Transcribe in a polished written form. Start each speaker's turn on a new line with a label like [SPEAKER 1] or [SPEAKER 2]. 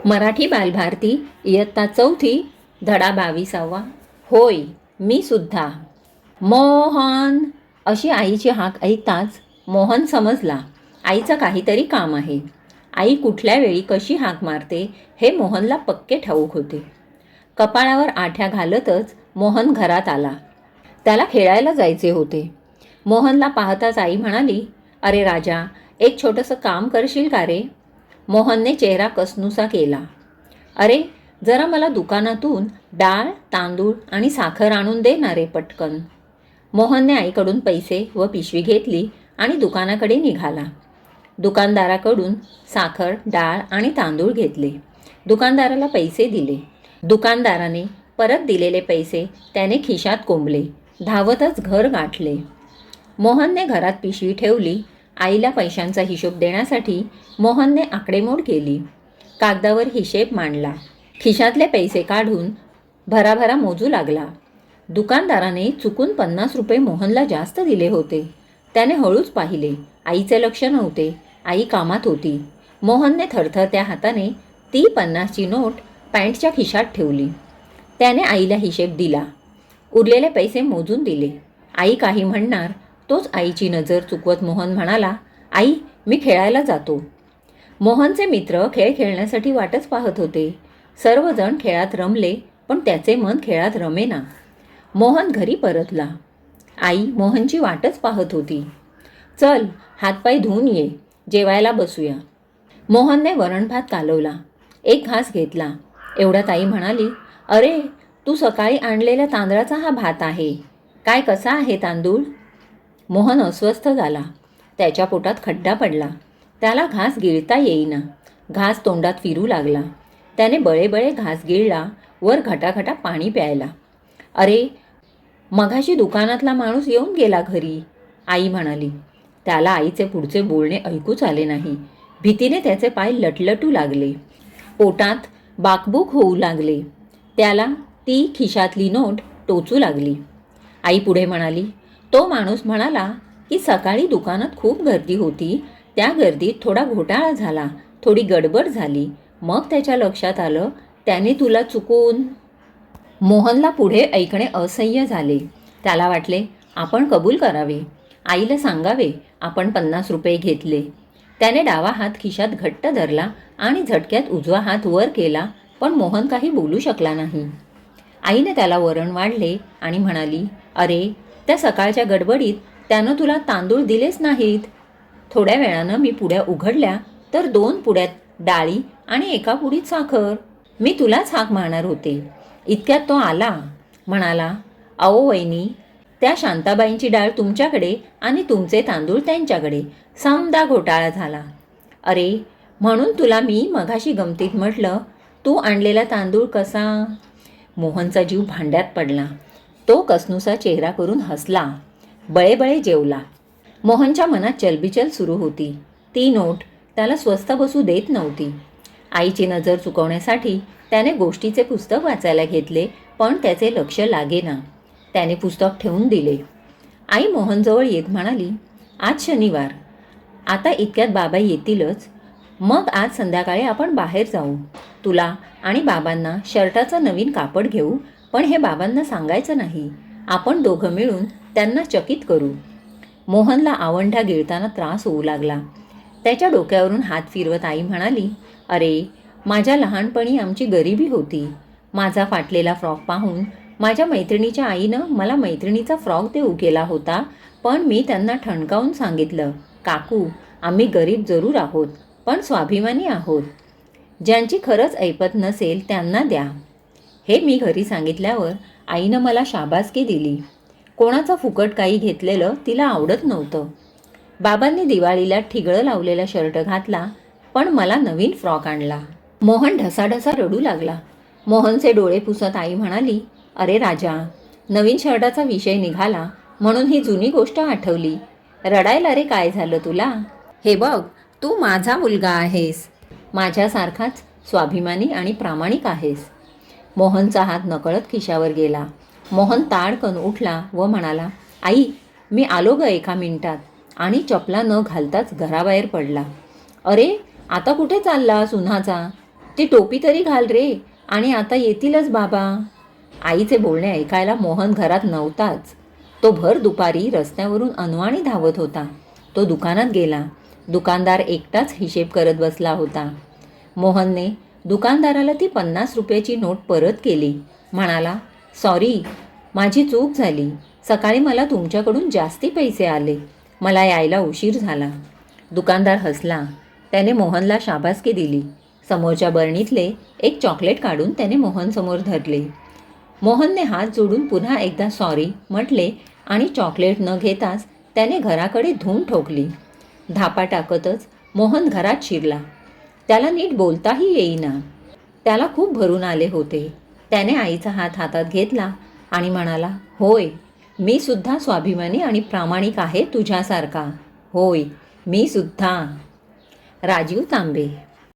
[SPEAKER 1] मराठी बालभारती इयत्ता चौथी धडा 22वा. होय मी सुद्धा. मोहन अशी आईची हाक ऐकताच मोहन समजला आईचं काहीतरी काम आहे. आई कुठल्या वेळी कशी हाक मारते हे मोहनला पक्के ठाऊक होते. कपाळावर आठ्या घालतच मोहन घरात आला. त्याला खेळायला जायचे होते. मोहनला पाहताच आई म्हणाली, अरे राजा, एक छोटंसं काम करशील का रे? मोहनने चेहरा कसनुसा केला. अरे जरा मला दुकानातून डाळ, तांदूळ आणि साखर आणून दे ना रे पटकन. मोहनने आईकडून पैसे व पिशवी घेतली आणि दुकानाकडे निघाला. दुकानदाराकडून साखर, डाळ आणि तांदूळ घेतले. दुकानदाराला पैसे दिले. दुकानदाराने परत दिलेले पैसे त्याने खिशात कोंबले. धावतच घर गाठले. मोहनने घरात पिशवी ठेवली. आईला पैशांचा हिशोब देण्यासाठी मोहनने आकडेमोड केली. कागदावर हिशेब मांडला. खिशातले पैसे काढून भराभरा मोजू लागला. दुकानदाराने चुकून 50 रुपये मोहनला जास्त दिले होते. त्याने हळूच पाहिले. आईचे लक्ष नव्हते. आई कामात होती. मोहनने थरथरत्या हाताने ती 50ची नोट पॅन्टच्या खिशात ठेवली. त्याने आईला हिशेब दिला. उरलेले पैसे मोजून दिले. आई काही म्हणणार तोच आईची नजर चुकवत मोहन म्हणाला, आई मी खेळायला जातो. मोहनचे मित्र खेळ खेळण्यासाठी वाटच पाहत होते. सर्वजण खेळात रमले, पण त्याचे मन खेळात रमेना. मोहन घरी परतला. आई मोहनची वाटच पाहत होती. चल हातपाय धुवून ये, जेवायला बसूया. मोहनने वरण भात कालवला. एक घास घेतला. एवढ्यात आई म्हणाली, अरे तू सकाळी आणलेल्या तांदळाचा हा भात आहे. काय कसा आहे तांदूळ? मोहन अस्वस्थ झाला. त्याच्या पोटात खड्डा पडला. त्याला घास गिळता येईना. घास तोंडात फिरू लागला. त्याने बळेबळे घास गिळला. वर घटाघटा पाणी प्यायला. अरे मघाशी दुकानातला माणूस येऊन गेला घरी, आई म्हणाली. त्याला आईचे पुढचे बोलणे ऐकूच आले नाही. भीतीने त्याचे पाय लटलटू लागले. पोटात बाकबूक होऊ लागले. त्याला ती खिशातली नोट टोचू लागली. आई पुढे म्हणाली, तो माणूस म्हणाला की सकाळी दुकानात खूप गर्दी होती. त्या गर्दीत थोडा घोटाळा झाला, थोडी गडबड झाली. मग त्याच्या लक्षात आलं त्याने तुला चुकून. मोहनला पुढे ऐकणे असह्य झाले. त्याला वाटले आपण कबूल करावे. आईला सांगावे आपण 50 रुपये घेतले. त्याने डावा हात खिशात घट्ट धरला आणि झटक्यात उजवा हात वर केला, पण मोहन काही बोलू शकला नाही. आईने त्याला वरण वाढले आणि म्हणाली, अरे त्या सकाळच्या गडबडीत त्यानं तुला तांदूळ दिलेच नाहीत. थोड्या वेळानं मी पुड्या उघडल्या तर 2 पुड्यात डाळी आणि 1 पुडीत साखर. मी तुलाच हाक मारणार होते. इतक्यात तो आला. म्हणाला, अहो वहिनी, त्या शांताबाईंची डाळ तुमच्याकडे आणि तुमचे तांदूळ त्यांच्याकडे. समदा घोटाळा झाला. अरे म्हणून तुला मी मघाशी गमतीत म्हटलं, तू आणलेला तांदूळ कसा? मोहनचा जीव भांड्यात पडला. तो कसनुसा चेहरा करून हसला. बळेबळे जेवला. मोहनच्या मनात चलबिचल सुरू होती. ती नोट त्याला स्वस्थ बसू देत नव्हती. आईची नजर चुकवण्यासाठी त्याने गोष्टीचे पुस्तक वाचायला घेतले, पण त्याचे लक्ष लागेना. त्याने पुस्तक ठेवून दिले. आई मोहनजवळ येत म्हणाली, आज शनिवार, आता इतक्यात बाबा येतीलच. मग आज संध्याकाळी आपण बाहेर जाऊ. तुला आणि बाबांना शर्टाचं नवीन कापड घेऊ, पण हे बाबांना सांगायचं नाही. आपण दोघं मिळून त्यांना चकित करू. मोहनला आवंढा गिळताना त्रास होऊ लागला. त्याच्या डोक्यावरून हात फिरवत आई म्हणाली, अरे माझ्या लहानपणी आमची गरिबी होती. माझा फाटलेला फ्रॉक पाहून माझ्या मैत्रिणीच्या आईनं मला मैत्रिणीचा फ्रॉक देऊ केला होता, पण मी त्यांना ठणकावून सांगितलं, काकू आम्ही गरीब जरूर आहोत, पण स्वाभिमानी आहोत. ज्यांची खरंच ऐपत नसेल त्यांना द्या. हे मी घरी सांगितल्यावर आईनं मला शाबासकी दिली. कोणाचं फुकट काही घेतलेलं तिला आवडत नव्हतं. बाबांनी दिवाळीला ठिगळं लावलेला शर्ट घातला, पण मला नवीन फ्रॉक आणला. मोहन ढसाढसा रडू लागला. मोहनचे डोळे पुसत आई म्हणाली, अरे राजा, नवीन शर्टाचा विषय निघाला म्हणून ही जुनी गोष्ट आठवली. रडायला रे काय झालं तुला? हे बघ, तू माझा मुलगा आहेस. माझ्यासारखाच स्वाभिमानी आणि प्रामाणिक आहेस. मोहनचा हात नकळत खिशावर गेला. मोहन ताडकन उठला व म्हणाला, आई मी आलो ग 1 मिनिटात. आणि चपला न घालताच घराबाहेर पडला. अरे आता कुठे चाललास उन्हाचा? ती टोपी तरी घाल रे, आणि आता येतीलच बाबा. आईचे बोलणे ऐकायला मोहन घरात नव्हताच. तो भर दुपारी रस्त्यावरून अनवाणी धावत होता. तो दुकानात गेला. दुकानदार एकटाच हिशेब करत बसला होता. मोहनने दुकानदाराला ती 50 रुपयाची नोट परत केली. म्हणाला, सॉरी, माझी चूक झाली. सकाळी मला तुमच्याकडून जास्ती पैसे आले. मला यायला उशीर झाला. दुकानदार हसला. त्याने मोहनला शाबासकी दिली. समोरच्या बरणीतले एक चॉकलेट काढून त्याने मोहनसमोर धरले. मोहनने हात जोडून पुन्हा एकदा सॉरी म्हटले आणि चॉकलेट न घेताच त्याने घराकडे धूम ठोकली. धापा टाकतच मोहन घरात शिरला. त्याला नीट बोलताही येईना. त्याला खूप भरून आले होते. त्याने आईचा हात हातात घेतला आणि म्हणाला, होय, मी सुद्धा स्वाभिमानी आणि प्रामाणिक आहे तुझ्यासारखा. होय, मी सुद्धा. राजीव तांबे.